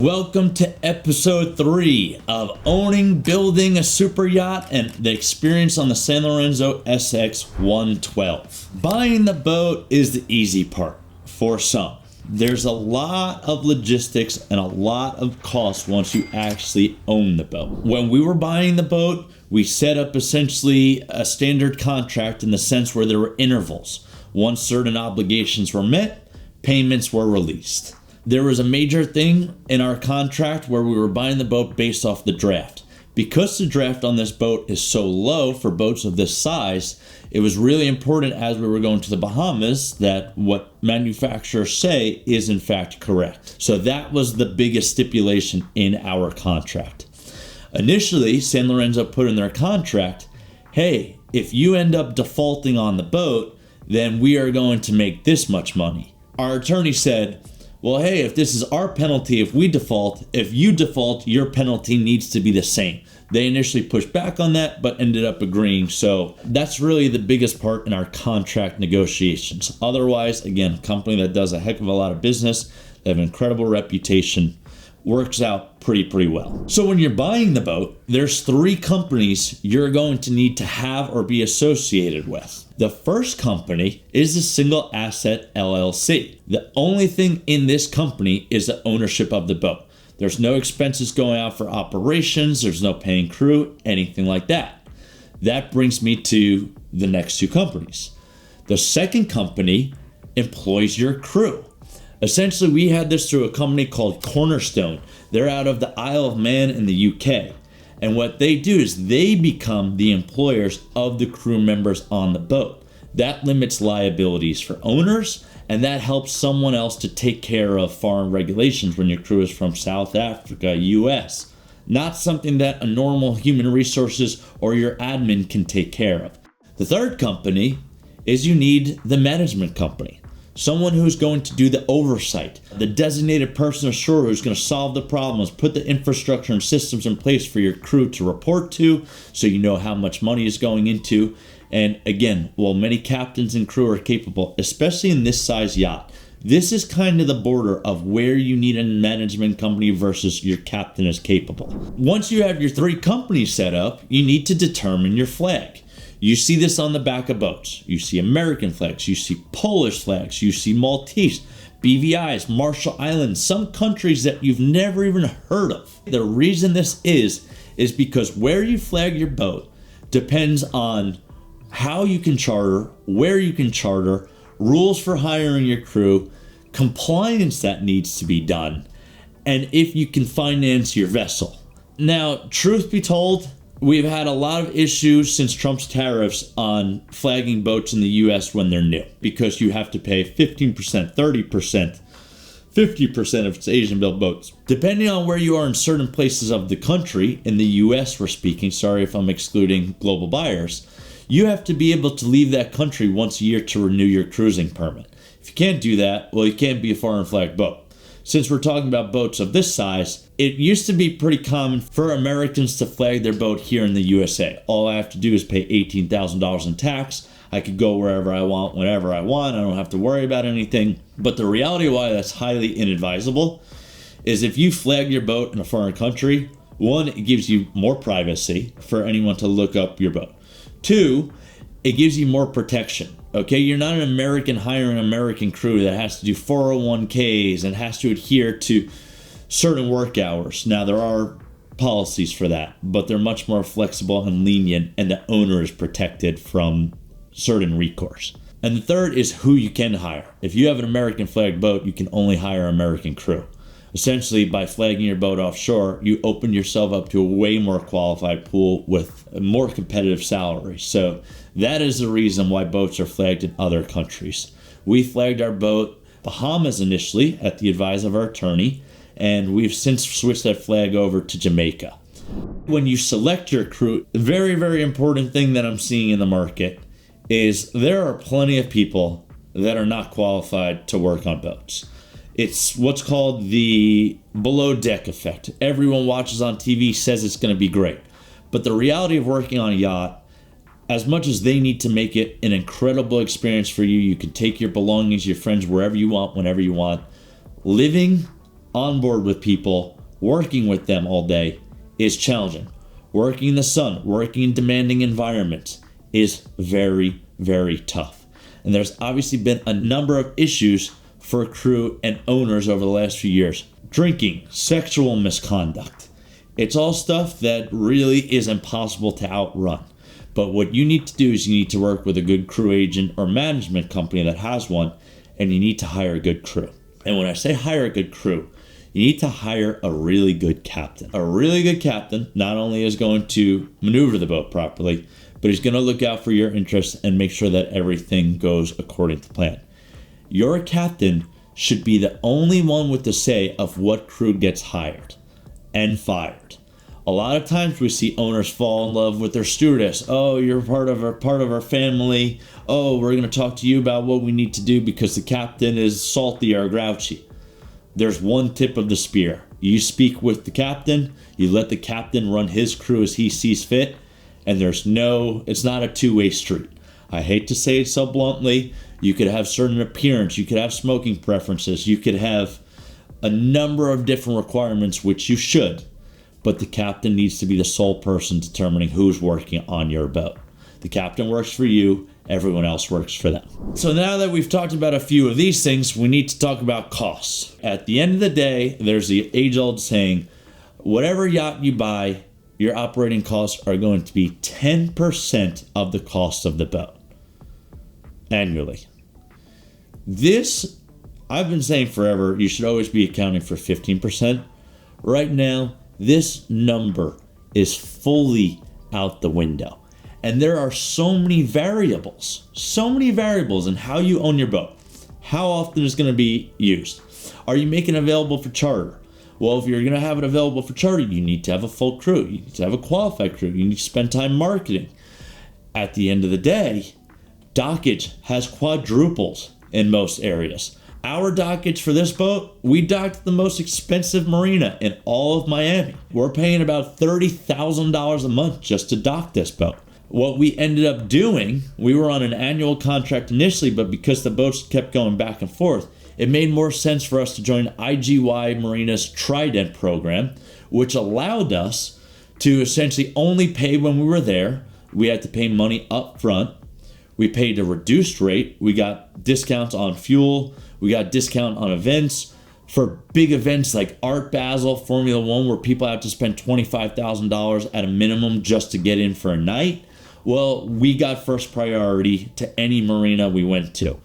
Welcome to episode 3 of owning, building a super yacht and the experience on the San Lorenzo SX 112. Buying the boat is the easy part for some. There's a lot of logistics and a lot of costs once you actually own the boat. When we were buying the boat, we set up essentially a standard contract in the sense where there were intervals. Once certain obligations were met, payments were released. There was a major thing in our contract where we were buying the boat based off the draft. Because the draft on this boat is so low for boats of this size, it was really important as we were going to the Bahamas that what manufacturers say is in fact correct. So that was the biggest stipulation in our contract. Initially, San Lorenzo put in their contract, hey, if you end up defaulting on the boat, then we are going to make this much money. Our attorney said, well, hey, if this is our penalty, if we default, if you default, your penalty needs to be the same. They initially pushed back on that, but ended up agreeing. So that's really the biggest part in our contract negotiations. Otherwise, again, a company that does a heck of a lot of business, they have an incredible reputation, works out pretty well. So when you're buying the boat, there's 3 companies you're going to need to have or be associated with. The first company is a single asset LLC. The only thing in this company is the ownership of the boat. There's no expenses going out for operations. There's no paying crew, anything like that. That brings me to the next 2 companies. The second company employs your crew. Essentially, we had this through a company called Cornerstone. They're out of the Isle of Man in the UK. And what they do is they become the employers of the crew members on the boat. That limits liabilities for owners, and that helps someone else to take care of foreign regulations when your crew is from South Africa, US. Not something that a normal human resources or your admin can take care of. The third company is you need the management company. Someone who's going to do the oversight, the designated person ashore who's going to solve the problems, put the infrastructure and systems in place for your crew to report to so you know how much money is going into. And again, while many captains and crew are capable, especially in this size yacht, this is kind of the border of where you need a management company versus your captain is capable. Once you have your 3 companies set up, you need to determine your flag. You see this on the back of boats. You see American flags, you see Polish flags, you see Maltese, BVIs, Marshall Islands, some countries that you've never even heard of. The reason this is because where you flag your boat depends on how you can charter, where you can charter, rules for hiring your crew, compliance that needs to be done, and if you can finance your vessel. Now, truth be told, we've had a lot of issues since Trump's tariffs on flagging boats in the US when they're new, because you have to pay 15%, 30%, 50% if it's Asian-built boats. Depending on where you are in certain places of the country, in the US we're speaking, sorry if I'm excluding global buyers, you have to be able to leave that country once a year to renew your cruising permit. If you can't do that, well, you can't be a foreign flag boat. Since we're talking about boats of this size, it used to be pretty common for Americans to flag their boat here in the USA. All I have to do is pay $18,000 in tax. I could go wherever I want, whenever I want. I don't have to worry about anything. But the reality why that's highly inadvisable is if you flag your boat in a foreign country, 1, it gives you more privacy for anyone to look up your boat. 2, it gives you more protection. Okay, you're not an American hiring an American crew that has to do 401ks and has to adhere to certain work hours. Now, there are policies for that, but they're much more flexible and lenient, and the owner is protected from certain recourse. And the third is who you can hire. If you have an American flag boat, you can only hire an American crew. Essentially, by flagging your boat offshore, you open yourself up to a way more qualified pool with a more competitive salary. So that is the reason why boats are flagged in other countries. We flagged our boat Bahamas initially at the advice of our attorney, and we've since switched that flag over to Jamaica. When you select your crew, the very, very important thing that I'm seeing in the market is there are plenty of people that are not qualified to work on boats. It's what's called the below deck effect. Everyone watches on TV, says it's going to be great. But the reality of working on a yacht, as much as they need to make it an incredible experience for you, you can take your belongings, your friends, wherever you want, whenever you want. Living on board with people, working with them all day is challenging. Working in the sun, working in demanding environments is very, very tough. And there's obviously been a number of issues for crew and owners over the last few years. Drinking, sexual misconduct. It's all stuff that really is impossible to outrun. But what you need to do is you need to work with a good crew agent or management company that has one, and you need to hire a good crew. And when I say hire a good crew, you need to hire a really good captain. A really good captain not only is going to maneuver the boat properly, but he's going to look out for your interests and make sure that everything goes according to plan. Your captain should be the only one with the say of what crew gets hired and fired. A lot of times we see owners fall in love with their stewardess. Oh, you're part of our family. Oh, we're going to talk to you about what we need to do because the captain is salty or grouchy. There's one tip of the spear. You speak with the captain, you let the captain run his crew as he sees fit, and it's not a two-way street. I hate to say it so bluntly. You could have certain appearance, you could have smoking preferences, you could have a number of different requirements, which you should, but the captain needs to be the sole person determining who's working on your boat. The captain works for you, everyone else works for them. So now that we've talked about a few of these things, we need to talk about costs. At the end of the day, there's the age-old saying, whatever yacht you buy, your operating costs are going to be 10% of the cost of the boat annually. This, I've been saying forever, you should always be accounting for 15%. Right now, this number is fully out the window. And there are so many variables in how you own your boat. How often is going to be used? Are you making it available for charter? Well, if you're going to have it available for charter, you need to have a full crew. You need to have a qualified crew. You need to spend time marketing. At the end of the day, dockage has quadruples in most areas. Our dockage for this boat, we docked the most expensive marina in all of Miami. We're paying about $30,000 a month just to dock this boat. What we ended up doing, we were on an annual contract initially, but because the boats kept going back and forth, it made more sense for us to join IGY Marina's Trident program, which allowed us to essentially only pay when we were there. We had to pay money up front. We paid a reduced rate. We got discounts on fuel. We got discount on events. For big events like Art Basel, Formula One, where people have to spend $25,000 at a minimum just to get in for a night, well, we got first priority to any marina we went to.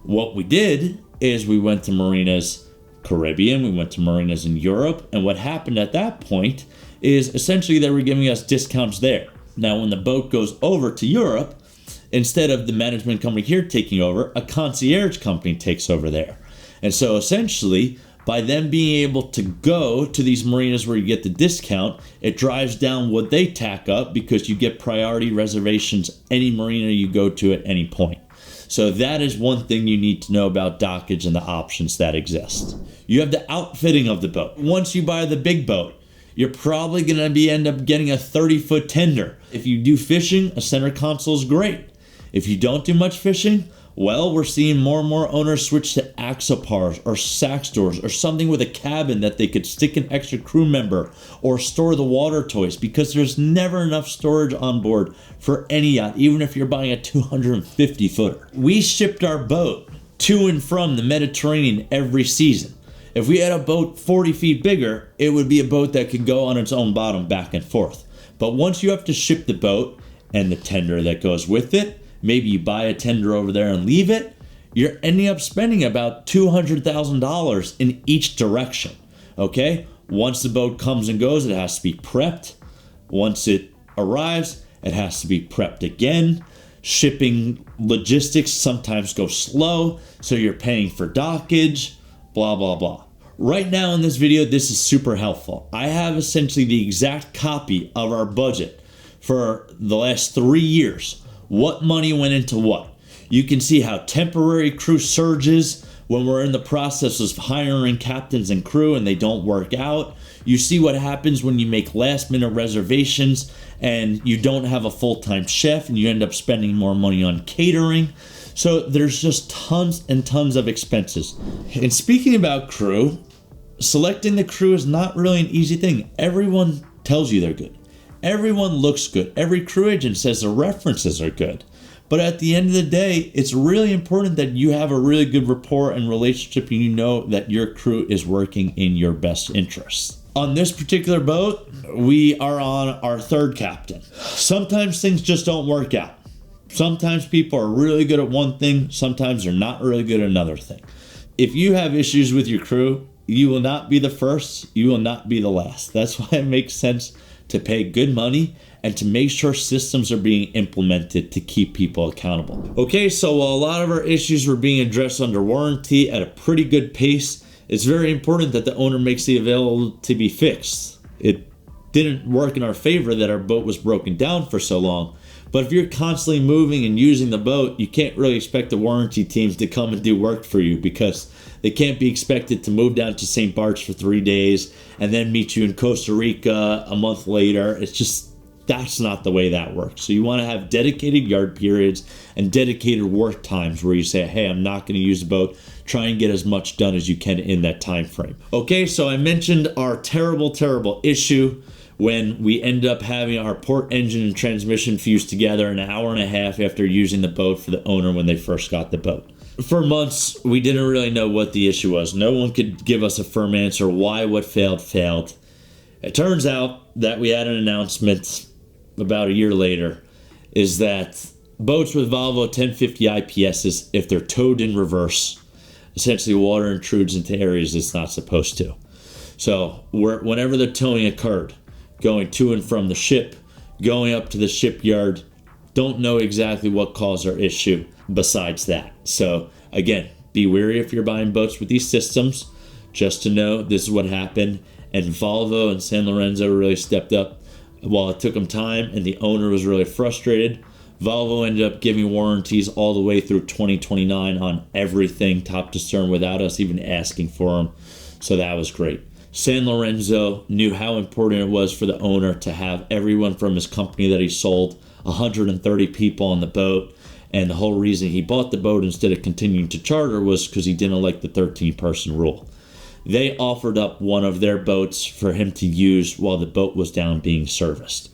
What we did is we went to marinas Caribbean, we went to marinas in Europe, and what happened at that point is essentially they were giving us discounts there. Now, when the boat goes over to Europe, instead of the management company here taking over, a concierge company takes over there. And so essentially, by them being able to go to these marinas where you get the discount, it drives down what they tack up because you get priority reservations any marina you go to at any point. So that is one thing you need to know about dockage and the options that exist. You have the outfitting of the boat. Once you buy the big boat, you're probably going to end up getting a 30-foot tender. If you do fishing, a center console is great. If you don't do much fishing, well, we're seeing more and more owners switch to Axopars or sax doors or something with a cabin that they could stick an extra crew member or store the water toys, because there's never enough storage on board for any yacht, even if you're buying a 250-footer. We shipped our boat to and from the Mediterranean every season. If we had a boat 40 feet bigger, it would be a boat that could go on its own bottom back and forth. But once you have to ship the boat and the tender that goes with it, maybe you buy a tender over there and leave it, you're ending up spending about $200,000 in each direction, okay? Once the boat comes and goes, it has to be prepped. Once it arrives, it has to be prepped again. Shipping logistics sometimes go slow, so you're paying for dockage, blah, blah, blah. Right now in this video, this is super helpful. I have essentially the exact copy of our budget for the last 3 years. What money went into what? You can see how temporary crew surges when we're in the process of hiring captains and crew and they don't work out. You see what happens when you make last minute reservations and you don't have a full-time chef and you end up spending more money on catering. So there's just tons and tons of expenses. And speaking about crew, selecting the crew is not really an easy thing. Everyone tells you they're good. Everyone looks good. Every crew agent says the references are good. But at the end of the day, it's really important that you have a really good rapport and relationship, and you know that your crew is working in your best interests. On this particular boat, we are on our third captain. Sometimes things just don't work out. Sometimes people are really good at one thing. Sometimes they're not really good at another thing. If you have issues with your crew, you will not be the first. You will not be the last. That's why it makes sense to pay good money and to make sure systems are being implemented to keep people accountable. Okay, so while a lot of our issues were being addressed under warranty at a pretty good pace, it's very important that the owner makes the available to be fixed. It didn't work in our favor that our boat was broken down for so long, but if you're constantly moving and using the boat, you can't really expect the warranty teams to come and do work for you, because they can't be expected to move down to St. Bart's for 3 days and then meet you in Costa Rica a month later. It's just, that's not the way that works. So you want to have dedicated yard periods and dedicated work times where you say, hey, I'm not going to use the boat. Try and get as much done as you can in that time frame. Okay, so I mentioned our terrible issue when we ended up having our port engine and transmission fused together an hour and a half after using the boat for the owner when they first got the boat. For months, we didn't really know what the issue was. No one could give us a firm answer why what failed. It turns out that we had an announcement about a year later, is that boats with Volvo 1050 IPSs, if they're towed in reverse, essentially water intrudes into areas it's not supposed to. So whenever the towing occurred, going to and from the ship, going up to the shipyard, don't know exactly what caused our issue besides that. So again, be wary if you're buying boats with these systems, just to know this is what happened. And Volvo and San Lorenzo really stepped up. While it took them time and the owner was really frustrated, Volvo ended up giving warranties all the way through 2029 on everything top to stern without us even asking for them. So that was great. San Lorenzo knew how important it was for the owner to have everyone from his company that he sold, 130 people on the boat. And the whole reason he bought the boat instead of continuing to charter was because he didn't like the 13-person rule. They offered up one of their boats for him to use while the boat was down being serviced.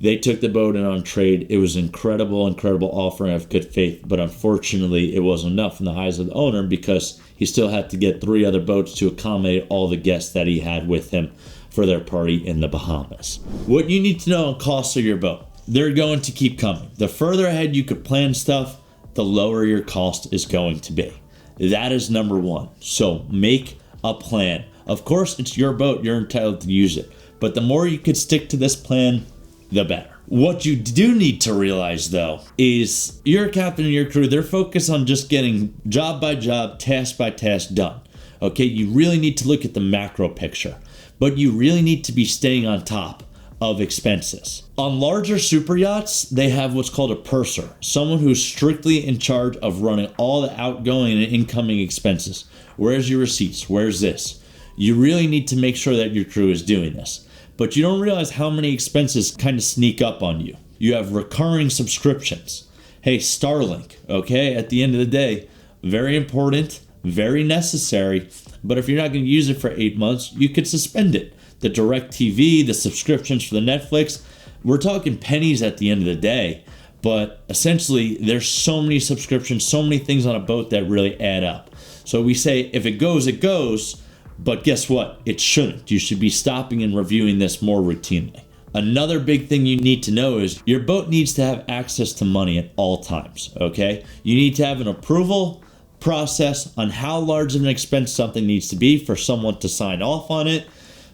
They took the boat in on trade. It was incredible offering of good faith, but unfortunately it wasn't enough in the eyes of the owner, because he still had to get 3 other boats to accommodate all the guests that he had with him for their party in the Bahamas. What you need to know on costs of your boat, they're going to keep coming. The further ahead you could plan stuff, the lower your cost is going to be. That is number one. So make a plan. Of course, it's your boat, you're entitled to use it, but the more you could stick to this plan, the better. What you do need to realize, though, is your captain and your crew, they're focused on just getting job by job, task by task done. Okay, you really need to look at the macro picture, but you really need to be staying on top of expenses. On larger super yachts, they have what's called a purser, someone who's strictly in charge of running all the outgoing and incoming expenses. Where's your receipts? Where's this? You really need to make sure that your crew is doing this. But you don't realize how many expenses kind of sneak up on you. You have recurring subscriptions. Hey, Starlink, okay? At the end of the day, very important, very necessary, but if you're not going to use it for 8 months, you could suspend it. The DirecTV, the subscriptions for the Netflix, we're talking pennies at the end of the day, but essentially there's so many subscriptions, so many things on a boat that really add up. So we say if it goes, it goes, but guess what? It shouldn't. You should be stopping and reviewing this more routinely. Another big thing you need to know is your boat needs to have access to money at all times, okay? You need to have an approval process on how large of an expense something needs to be for someone to sign off on it.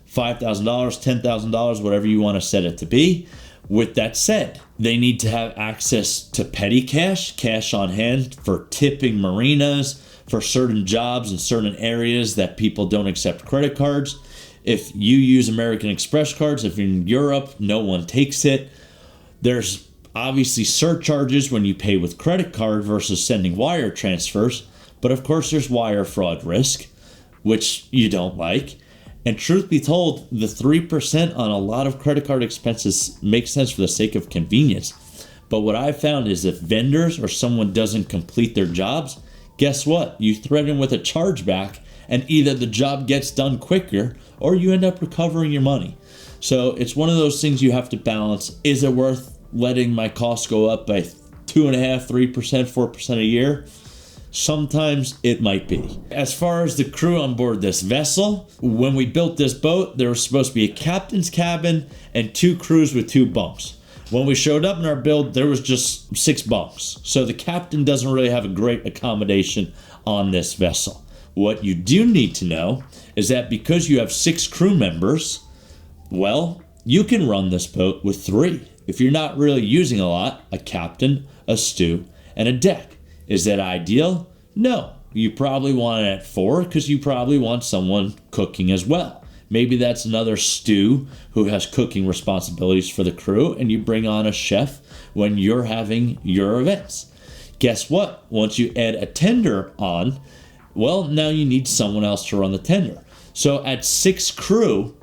$5,000, $10,000, whatever you want to set it to be. With that said, they need to have access to petty cash, cash on hand for tipping marinas, for certain jobs in certain areas that people don't accept credit cards. If you use American Express cards, if you're in Europe, no one takes it. There's obviously surcharges when you pay with credit card versus sending wire transfers. But of course, there's wire fraud risk, which you don't like. And truth be told, the 3% on a lot of credit card expenses makes sense for the sake of convenience. But what I've found is if vendors or someone doesn't complete their jobs, guess what? You threaten with a chargeback, and either the job gets done quicker or you end up recovering your money. So it's one of those things you have to balance. Is it worth letting my costs go up by 2.5%, 3%, 4% a year? Sometimes it might be. As far as the crew on board this vessel, when we built this boat, there was supposed to be a captain's cabin and 2 crews with 2 bunks. When we showed up in our build, there was just 6 bunks. So the captain doesn't really have a great accommodation on this vessel. What you do need to know is that because you have 6 crew members, well, you can run this boat with 3. If you're not really using a lot, a captain, a stew, and a deck. Is that ideal? No. You probably want it at 4 because you probably want someone cooking as well. Maybe that's another stew who has cooking responsibilities for the crew, and you bring on a chef when you're having your events. Guess what? Once you add a tender on, well, now you need someone else to run the tender. So at 6 crew,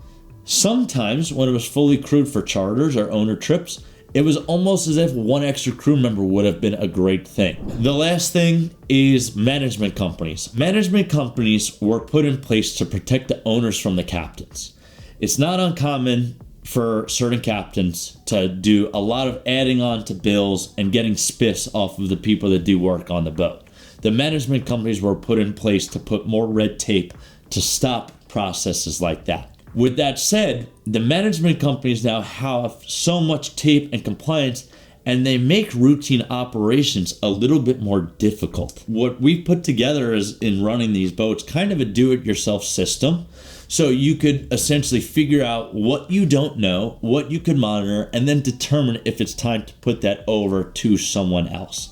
sometimes when it was fully crewed for charters or owner trips, it was almost as if 1 extra crew member would have been a great thing. The last thing is management companies. Management companies were put in place to protect the owners from the captains. It's not uncommon for certain captains to do a lot of adding on to bills and getting spiffs off of the people that do work on the boat. The management companies were put in place to put more red tape to stop processes like that. With that said, the management companies now have so much tape and compliance, and they make routine operations a little bit more difficult. What we put together is, in running these boats, kind of a do-it-yourself system. So you could essentially figure out what you don't know, what you could monitor, and then determine if it's time to put that over to someone else.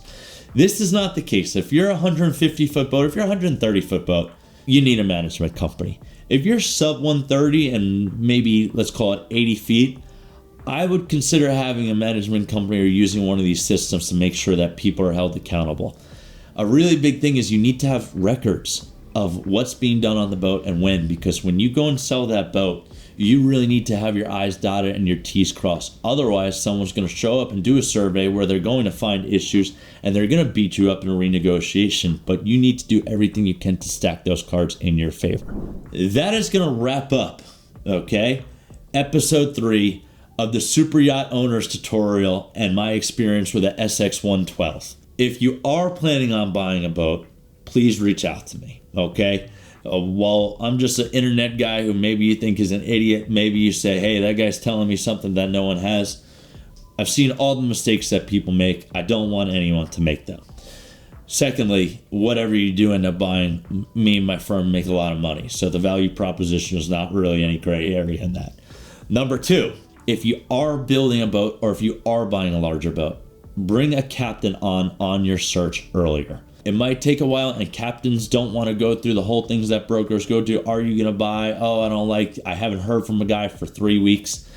This is not the case. If you're a 150-foot boat, if you're a 130-foot boat, you need a management company. If you're sub 130 and maybe let's call it 80 feet, I would consider having a management company or using one of these systems to make sure that people are held accountable. A really big thing is you need to have records of what's being done on the boat and when, because when you go and sell that boat, you really need to have your I's dotted and your T's crossed. Otherwise, someone's going to show up and do a survey where they're going to find issues and they're going to beat you up in a renegotiation, but you need to do everything you can to stack those cards in your favor. That is going to wrap up, okay, episode 3 of the Superyacht Owner's Tutorial and my experience with the SX112. If you are planning on buying a boat, please reach out to me, okay? While I'm just an internet guy who maybe you think is an idiot, maybe you say, hey, that guy's telling me something that no one has. I've seen all the mistakes that people make. I don't want anyone to make them. Secondly, whatever you do end up buying, me and my firm make a lot of money. So the value proposition is not really any gray area in that. Number 2, if you are building a boat or if you are buying a larger boat, bring a captain on your search earlier. It might take a while, and captains don't want to go through the whole things that brokers go to. Are you going to buy? Oh, I haven't heard from a guy for 3 weeks.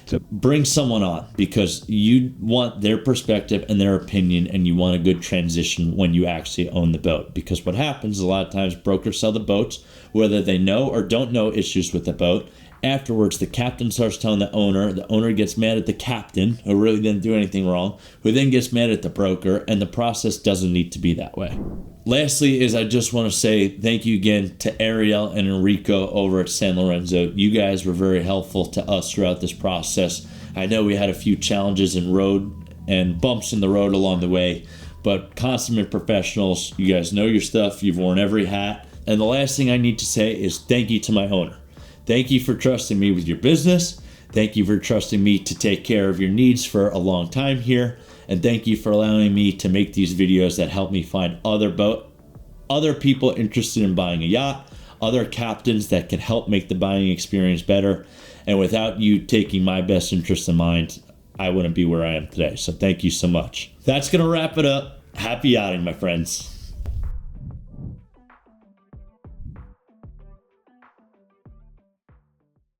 So bring someone on because you want their perspective and their opinion, and you want a good transition when you actually own the boat. Because what happens is a lot of times brokers sell the boats, whether they know or don't know issues with the boat. Afterwards, the captain starts telling the owner gets mad at the captain, who really didn't do anything wrong, who then gets mad at the broker, and the process doesn't need to be that way. Lastly is I just want to say thank you again to Ariel and Enrico over at San Lorenzo. You guys were very helpful to us throughout this process. I know we had a few challenges in road and bumps in the road along the way, but consummate professionals, you guys know your stuff, you've worn every hat. And the last thing I need to say is thank you to my owner. Thank you for trusting me with your business. Thank you for trusting me to take care of your needs for a long time here. And thank you for allowing me to make these videos that help me find other people interested in buying a yacht, other captains that can help make the buying experience better. And without you taking my best interest in mind, I wouldn't be where I am today. So thank you so much. That's going to wrap it up. Happy yachting, my friends.